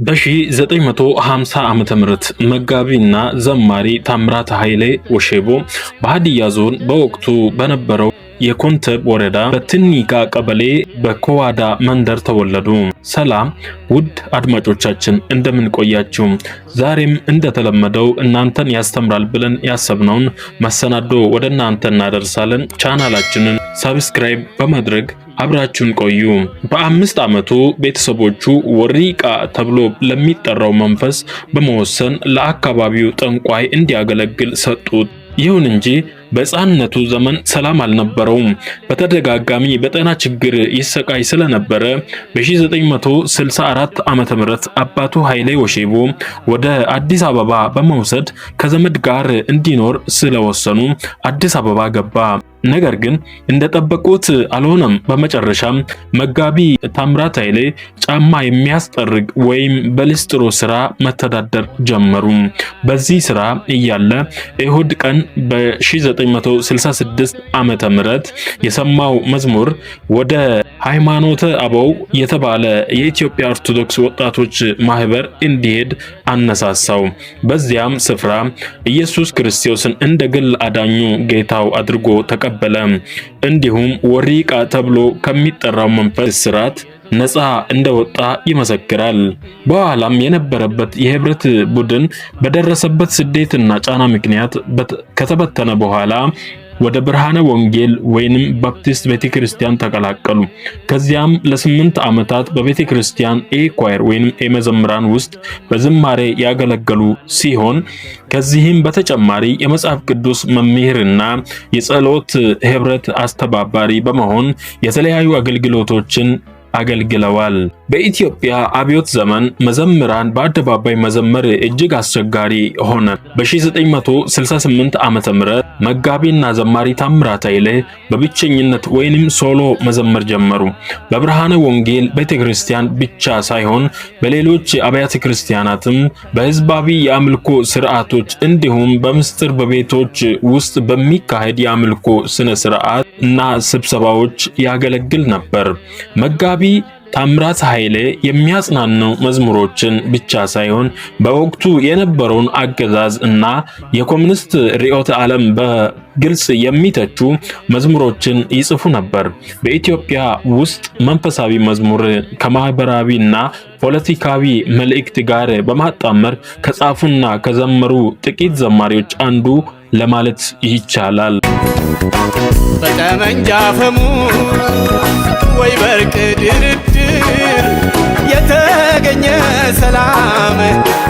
በ1950 ዓመተ ምህረት መጋቢና ዘማሪ ታምራት ኃይሌ ወሼቦ በሃዲያ ዞን በወቅቱ በነበረው የኮንተብ ወረዳ በትኒጋ ቀበሌ በኮዋዳ መንደር ተወለዱ። ሰላም ውድ አድማጮቻችን እንደምን ቆያችሁ? ዛሬም እንደተለመደው እናንተን ያስተምራል ብለን ያሰብነውን መሰናዶ ወደ እናንተ እናደርሳለን። ቻናላችንን ሰብስክራይብ በማድረግ አብራችሁን ቆዩ። በ5 ዓመቱ ቤተሰቦቹ ወሪቃ ተብሎ ለሚጠራው መንፈስ በመወሰን ለአካባቢው ጠንቋይ እንዲያገለግል ሰጡት። ይሁን እንጂ በሕፃንነቱ ዘመን ሰላም አልነበረውም። በተደጋጋሚ በጤና ችግር ይሰቃይ ስለነበረ በ1964 ዓመተ ምህረት አባቱ ኃይሌ ወሼቦ ወደ አዲስ አበባ በመውሰድ ከዘመድ ጋር እንዲኖር ስለወሰኑ አዲስ አበባ ገባ። ነገር ግን እንደጠበቁት አልሆነም። በመጨረሻም መጋቢ ታምራት ኃይሌ ጫማ የሚያስጠርግ ወይም በሊስትሮ ስራ መተዳደር ጀመሩ። በዚህ ስራ እያለ እሁድ ቀን በ1966 ዓመተ ምህረት የሰማው መዝሙር ወደ ሃይማኖተ አበው የተባለ የኢትዮጵያ ኦርቶዶክስ ወጣቶች ማህበር እንዲሄድ አነሳሳው። በዚያም ስፍራ ኢየሱስ ክርስቶስን እንደ ግል አዳኙ ጌታው አድርጎ ተቀበለ። እንዲሁም ወሪቃ ተብሎ ከሚጠራው መንፈስ ስራት ነፃ እንደወጣ ይመሰክራል። በኋላም የነበረበት የህብረት ቡድን በደረሰበት ስደትና ጫና ምክንያት ከተበተነ በኋላ ወደ ብርሃነ ወንጌል ወይንም ባፕቲስት ቤተክርስቲያን ተቀላቀሉ። ከዚያም ለ8 ዓመታት በቤተክርስቲያን ኳየር ወይንም መዘምራን ውስጥ በዝማሬ ያገለገሉ ሲሆን ከዚህም በተጨማሪ የመጽሐፍ ቅዱስ መምህርና የጸሎት ህብረት አስተባባሪ በመሆን የተለያዩ አገልግሎቶችን አገልግለዋል። በኢትዮጵያ አብዮት ዘመን መዘምራን በአደባባይ መዘመር እጅግ አስቸጋሪ ሆነ። በ1968 ዓመተ ምህረት መጋቢና ዘማሪ ታምራት ኃይሌ በብቸኝነት ወይንም ሶሎ መዘመር ጀመሩ። በብርሃነ ወንጌል ቤተክርስቲያን ብቻ ሳይሆን በሌሎች አብያተ ክርስቲያናትም በህዝባዊ የአምልኮ ስርዓቶች እንዲሁም በምስጢር በቤቶች ውስጥ በሚካሄድ የአምልኮ ስነ ስርዓት እና ስብሰባዎች ያገለግል ነበር። መጋቢ ታምራት ኃይሌ የሚያጽናኑ መዝሙሮችን ብቻ ሳይሆን በወቅቱ የነበረውን አገዛዝ እና የኮሙኒስት ርዕዮተ ዓለም በግልጽ የሚተቹ መዝሙሮችን ይጽፉ ነበር። በኢትዮጵያ ውስጥ መንፈሳዊ መዝሙር ከማህበራዊና ፖለቲካዊ መልእክት ጋር በማጣመር ከጻፉና ከዘመሩ ጥቂት ዘማሪዎች አንዱ ለማለት ይቻላል። በጠመንጃ ፈሙዝ ወይ በርቅ ድርድር የተገኘ ሰላም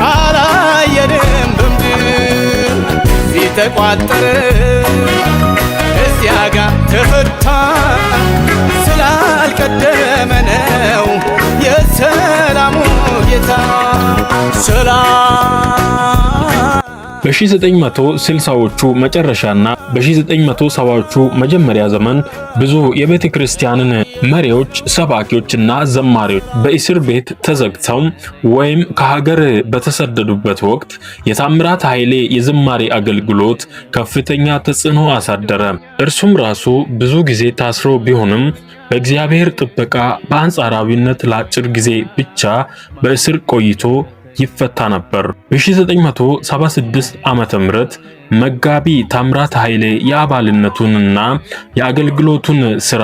አላየንም በምድር። እዚህ ተቋጠረ እዚያ ጋር ተፈታ ስላልቀደመ ነው የሰላሙ ጌታ ሰላም። በ1960ዎቹ መጨረሻና በ1970ዎቹ መጀመሪያ ዘመን ብዙ የቤተ ክርስቲያንን መሪዎች፣ ሰባኪዎችና ዘማሪዎች በእስር ቤት ተዘግተው ወይም ከሀገር በተሰደዱበት ወቅት የታምራት ኃይሌ የዝማሬ አገልግሎት ከፍተኛ ተጽዕኖ አሳደረ። እርሱም ራሱ ብዙ ጊዜ ታስሮ ቢሆንም በእግዚአብሔር ጥበቃ በአንጻራዊነት ለአጭር ጊዜ ብቻ በእስር ቆይቶ ይፈታ ነበር። በ1976 ዓመተ ምህረት መጋቢ ታምራት ኃይሌ የአባልነቱንና የአገልግሎቱን ስራ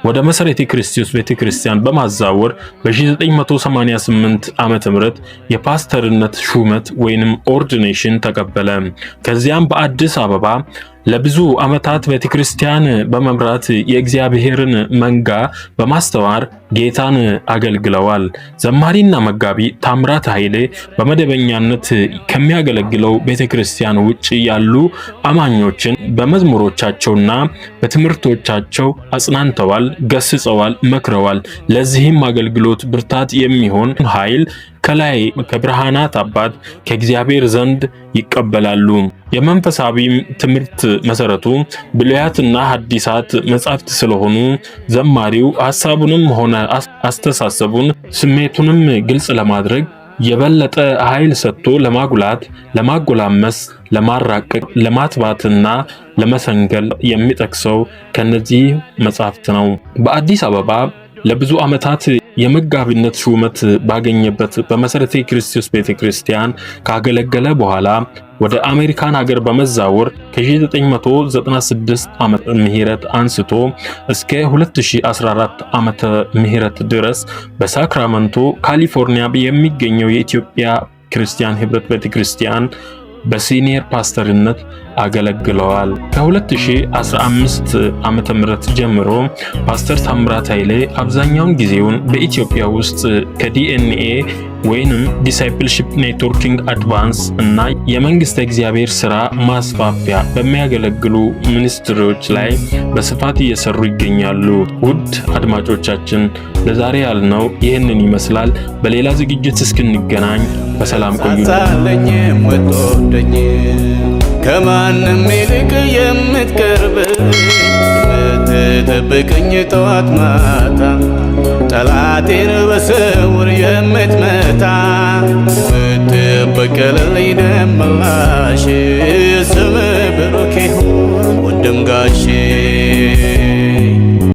ወደ መሰረተ ክርስቶስ ቤተክርስቲያን በማዛወር በ1988 ዓመተ ምህረት የፓስተርነት ሹመት ወይንም ኦርዲኔሽን ተቀበለ። ከዚያም በአዲስ አበባ ለብዙ ዓመታት ቤተክርስቲያን በመምራት የእግዚአብሔርን መንጋ በማስተማር ጌታን አገልግለዋል። ዘማሪና መጋቢ ታምራት ኃይሌ በመደበኛነት ከሚያገለግለው ቤተክርስቲያን ውጪ ያሉ አማኞችን በመዝሙሮቻቸውና በትምህርቶቻቸው አጽናንተዋል፣ ገስጸዋል፣ መክረዋል። ለዚህም አገልግሎት ብርታት የሚሆን ኃይል ከላይ ከብርሃናት አባት ከእግዚአብሔር ዘንድ ይቀበላሉ። የመንፈሳዊ ትምህርት መሰረቱ ብሉያትና ሐዲሳት መጻሕፍት ስለሆኑ ዘማሪው ሐሳቡንም ሆነ አስተሳሰቡን ስሜቱንም ግልጽ ለማድረግ የበለጠ ኃይል ሰጥቶ ለማጉላት፣ ለማጎላመስ፣ ለማራቀቅ፣ ለማጥባትና ለመሰንገል የሚጠቅሰው ከነዚህ መጻሕፍት ነው። በአዲስ አበባ ለብዙ ዓመታት የመጋቢነት ሹመት ባገኘበት በመሰረተ ክርስቶስ ቤተክርስቲያን ካገለገለ በኋላ ወደ አሜሪካን ሀገር በመዛወር ከ1996 ዓመተ ምህረት አንስቶ እስከ 2014 ዓመተ ምህረት ድረስ በሳክራመንቶ ካሊፎርኒያ የሚገኘው የኢትዮጵያ ክርስቲያን ህብረት ቤተክርስቲያን በሲኒየር ፓስተርነት አገለግለዋል። ከ2015 ዓመተ ምህረት ጀምሮ ፓስተር ታምራት ኃይሌ አብዛኛውን ጊዜውን በኢትዮጵያ ውስጥ ከዲኤንኤ ወይንም ዲሳይፕልሺፕ ኔትወርኪንግ አድቫንስ እና የመንግስት እግዚአብሔር ሥራ ማስፋፊያ በሚያገለግሉ ሚኒስትሪዎች ላይ በስፋት እየሰሩ ይገኛሉ። ውድ አድማጮቻችን ለዛሬ ያልነው ይህንን ይመስላል። በሌላ ዝግጅት እስክንገናኝ በሰላም ቆዩ። ከማንም ይልቅ የምትቀርበኝ የምትጠብቀኝ ጠዋት ማታ ጠላቴን በስውር የምትመታ የምትበቀልልኝ ደም መላሽ ስምህ ብሩክ ይሁን ወንድም ጋሼ